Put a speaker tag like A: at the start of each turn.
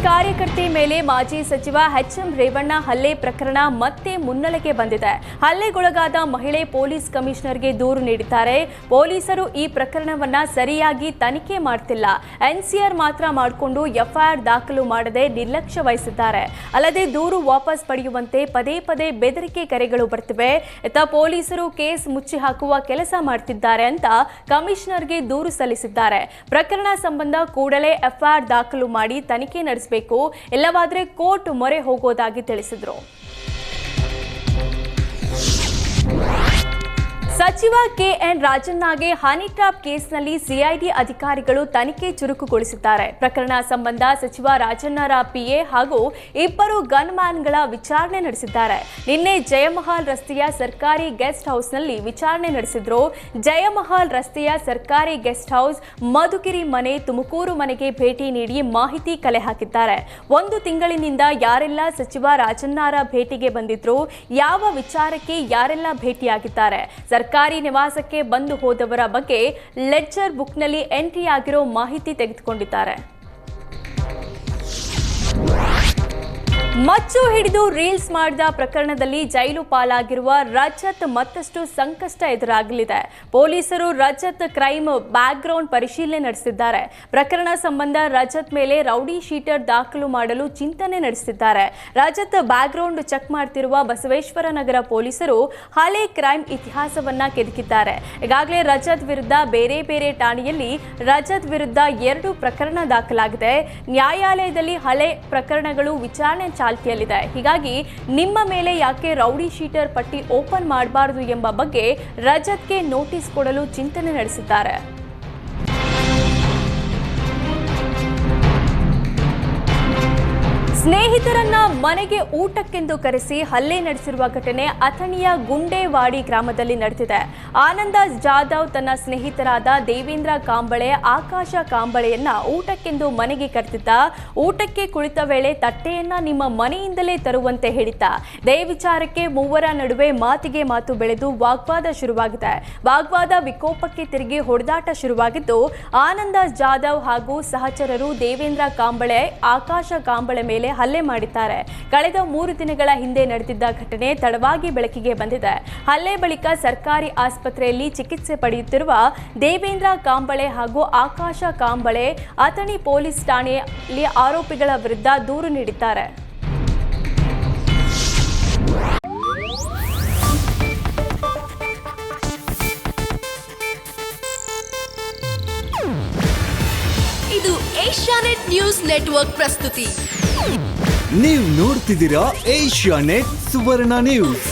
A: ಕಾರ್ಯಕರ್ತೆ ಮೇಲೆ ಮಾಜಿ ಸಚಿವ ಎಚ್.ಎಂ. ರೇವಣ್ಣ ಹಲ್ಲೆ ಪ್ರಕರಣ ಮತ್ತೆ ಮುನ್ನೆಲೆಗೆ ಬಂದಿದೆ. ಹಲ್ಲೆಗೊಳಗಾದ ಮಹಿಳೆ ಪೊಲೀಸ್ ಕಮಿಷನರ್ಗೆ ದೂರು ನೀಡಿದ್ದಾರೆ. ಪೊಲೀಸರು ಈ ಪ್ರಕರಣವನ್ನ ಸರಿಯಾಗಿ ತನಿಖೆ ಮಾಡ್ತಿಲ್ಲ, ಎನ್ಸಿಆರ್ ಮಾತ್ರ ಮಾಡಿಕೊಂಡು ಎಫ್ಐಆರ್ ದಾಖಲು ಮಾಡದೆ ನಿರ್ಲಕ್ಷ್ಯ ವಹಿಸಿದ್ದಾರೆ. ಅಲ್ಲದೆ ದೂರು ವಾಪಸ್ ಪಡೆಯುವಂತೆ ಪದೇ ಪದೇ ಬೆದರಿಕೆ ಕರೆಗಳು ಬರ್ತಿವೆ. ಪೊಲೀಸರು ಕೇಸ್ ಮುಚ್ಚಿ ಹಾಕುವ ಕೆಲಸ ಮಾಡ್ತಿದ್ದಾರೆ ಅಂತ ಕಮಿಷನರ್ಗೆ ದೂರು ಸಲ್ಲಿಸಿದ್ದಾರೆ. ಪ್ರಕರಣ ಸಂಬಂಧ ಕೂಡಲೇ ಎಫ್ಐಆರ್ ದಾಖಲು ಮಾಡಿ ತನಿಖೆ ನಡೆಸಬೇಕು, ಇಲ್ಲವಾದರೆ ಕೋರ್ಟ್ ಮೊರೆ ಹೋಗೋದಾಗಿ ತಿಳಿಸಿದರು. ಸಚಿವ ಕೆಎನ್ ರಾಜಣ್ಣಗೆ ಹನಿ ಟ್ರ್ಯಾಪ್ ಕೇಸ್ನಲ್ಲಿ ಸಿಐಡಿ ಅಧಿಕಾರಿಗಳು ತನಿಖೆ ಚುರುಕುಗೊಳಿಸಿದ್ದಾರೆ. ಪ್ರಕರಣ ಸಂಬಂಧ ಸಚಿವ ರಾಜಣ್ಣರ ಪಿಎ ಹಾಗೂ ಇಬ್ಬರು ಗನ್ ಮ್ಯಾನ್ಗಳ ವಿಚಾರಣೆ ನಡೆಸಿದ್ದಾರೆ. ನಿನ್ನೆ ಜಯಮಹಲ್ ರಸ್ತೆಯ ಸರ್ಕಾರಿ ಗೆಸ್ಟ್ ಹೌಸ್ನಲ್ಲಿ ವಿಚಾರಣೆ ನಡೆಸಿದ್ರು. ಜಯಮಹಲ್ ರಸ್ತೆಯ ಸರ್ಕಾರಿ ಗೆಸ್ಟ್ ಹೌಸ್, ಮಧುಗಿರಿ ಮನೆ, ತುಮಕೂರು ಮನೆಗೆ ಭೇಟಿ ನೀಡಿ ಮಾಹಿತಿ ಕಲೆ ಹಾಕಿದ್ದಾರೆ. 1 ತಿಂಗಳಿನಿಂದ ಯಾರೆಲ್ಲ ಸಚಿವ ರಾಜಣ್ಣರ ಭೇಟಿಗೆ ಬಂದಿದ್ರು, ಯಾವ ವಿಚಾರಕ್ಕೆ ಯಾರೆಲ್ಲ ಭೇಟಿಯಾಗಿದ್ದಾರೆ, ಸರ್ಕಾರಿ ನಿವಾಸಕ್ಕೆ ಬಂದು ಹೋದವರ ಬಗ್ಗೆ ಲೆಡ್ಜರ್ ಬುಕ್ನಲ್ಲಿ ಎಂಟ್ರಿ ಆಗಿರೋ ಮಾಹಿತಿ ತೆಗೆದುಕೊಂಡಿದ್ದಾರೆ. ಮಚ್ಚು ಹಿಡಿದು ರೀಲ್ಸ್ ಮಾಡಿದ ಪ್ರಕರಣದಲ್ಲಿ ಜೈಲು ಪಾಲಾಗಿರುವ ರಜತ್ ಮತ್ತಷ್ಟು ಸಂಕಷ್ಟ ಎದುರಾಗಲಿದೆ. ಪೊಲೀಸರು ರಜತ್ ಕ್ರೈಮ್ ಬ್ಯಾಕ್ಗ್ರೌಂಡ್ ಪರಿಶೀಲನೆ ನಡೆಸಿದ್ದಾರೆ. ಪ್ರಕರಣ ಸಂಬಂಧ ರಜತ್ ಮೇಲೆ ರೌಡಿ ಶೀಟರ್ ದಾಖಲು ಮಾಡಲು ಚಿಂತನೆ ನಡೆಸಿದ್ದಾರೆ. ರಜತ್ ಬ್ಯಾಕ್ಗ್ರೌಂಡ್ ಚೆಕ್ ಮಾಡ್ತಿರುವ ಬಸವೇಶ್ವರ ನಗರ ಪೊಲೀಸರು ಹಳೆ ಕ್ರೈಮ್ ಇತಿಹಾಸವನ್ನ ಕೆದಕಿದ್ದಾರೆ. ಈಗಾಗಲೇ ರಜತ್ ವಿರುದ್ಧ ಬೇರೆ ಬೇರೆ ಠಾಣೆಯಲ್ಲಿ ರಜತ್ ವಿರುದ್ಧ 2 ಪ್ರಕರಣ ದಾಖಲಾಗಿದೆ. ನ್ಯಾಯಾಲಯದಲ್ಲಿ ಹಳೆ ಪ್ರಕರಣಗಳು ವಿಚಾರಣೆ ಚಾಲ್ತಿಯಲ್ಲಿದೆ. ಹೀಗಾಗಿ ನಿಮ್ಮ ಮೇಲೆ ಯಾಕೆ ರೌಡಿ ಶೀಟರ್ ಪಟ್ಟಿ ಓಪನ್ ಮಾಡಬಾರದು ಎಂಬ ಬಗ್ಗೆ ರಜತ್ಗೆ ನೋಟಿಸ್ ಕೊಡಲು ಚಿಂತನೆ ನಡೆಸಿದ್ದಾರೆ. ಸ್ನೇಹಿತರನ್ನ ಮನೆಗೆ ಊಟಕ್ಕೆಂದು ಕರೆಸಿ ಹಲ್ಲೆ ನಡೆಸಿರುವ ಘಟನೆ ಅಥಣಿಯ ಗುಂಡೇವಾಡಿ ಗ್ರಾಮದಲ್ಲಿ ನಡೆದಿದೆ. ಆನಂದ ಜಾಧವ್ ತನ್ನ ಸ್ನೇಹಿತರಾದ ದೇವೇಂದ್ರ ಕಾಂಬಳೆ, ಆಕಾಶ ಕಾಂಬಳೆಯನ್ನ ಊಟಕ್ಕೆಂದು ಮನೆಗೆ ಕರೆದಿದ್ದ. ಊಟಕ್ಕೆ ಕುಳಿತ ವೇಳೆ ತಟ್ಟೆಯನ್ನ ನಿಮ್ಮ ಮನೆಯಿಂದಲೇ ತರುವಂತೆ ಹೇಳಿದ್ದ. ಇದೇ ವಿಚಾರಕ್ಕೆ ಮೂವರ ನಡುವೆ ಮಾತಿಗೆ ಮಾತು ಬೆಳೆದು ವಾಗ್ವಾದ ಶುರುವಾಗಿದೆ. ವಾಗ್ವಾದ ವಿಕೋಪಕ್ಕೆ ತಿರುಗಿ ಹೊಡೆದಾಟ ಶುರುವಾಗಿದ್ದು, ಆನಂದ ಜಾಧವ್ ಹಾಗೂ ಸಹಚರರು ದೇವೇಂದ್ರ ಕಾಂಬಳೆ, ಆಕಾಶ ಕಾಂಬಳೆ ಮೇಲೆ ಹಲ್ಲೆ ಮಾಡಿದ್ದಾರೆ. ಕಳೆದ 3 ದಿನಗಳ ಹಿಂದೆ ನಡೆದಿದ್ದ ಘಟನೆ ತಡವಾಗಿ ಬೆಳಕಿಗೆ ಬಂದಿದೆ. ಹಲ್ಲೆ ಬಳಿಕ ಸರ್ಕಾರಿ ಆಸ್ಪತ್ರೆಯಲ್ಲಿ ಚಿಕಿತ್ಸೆ ಪಡೆಯುತ್ತಿರುವ ದೇವೇಂದ್ರ ಕಾಂಬಳೆ ಹಾಗೂ ಆಕಾಶ ಕಾಂಬಳೆ ಅಥಣಿ ಪೊಲೀಸ್ ಠಾಣೆಯಲ್ಲಿ ಆರೋಪಿಗಳ ವಿರುದ್ಧ ದೂರು ನೀಡಿದ್ದಾರೆ.
B: ಇದು ಏಷ್ಯಾನೆಟ್ ನ್ಯೂಸ್ ನೆಟ್ವರ್ಕ್ ಪ್ರಸ್ತುತಿ.
C: ನೀವು ನೋಡ್ತಿದ್ದೀರಾ ಏಷ್ಯಾನೆಟ್ ಸುವರ್ಣ ನ್ಯೂಸ್.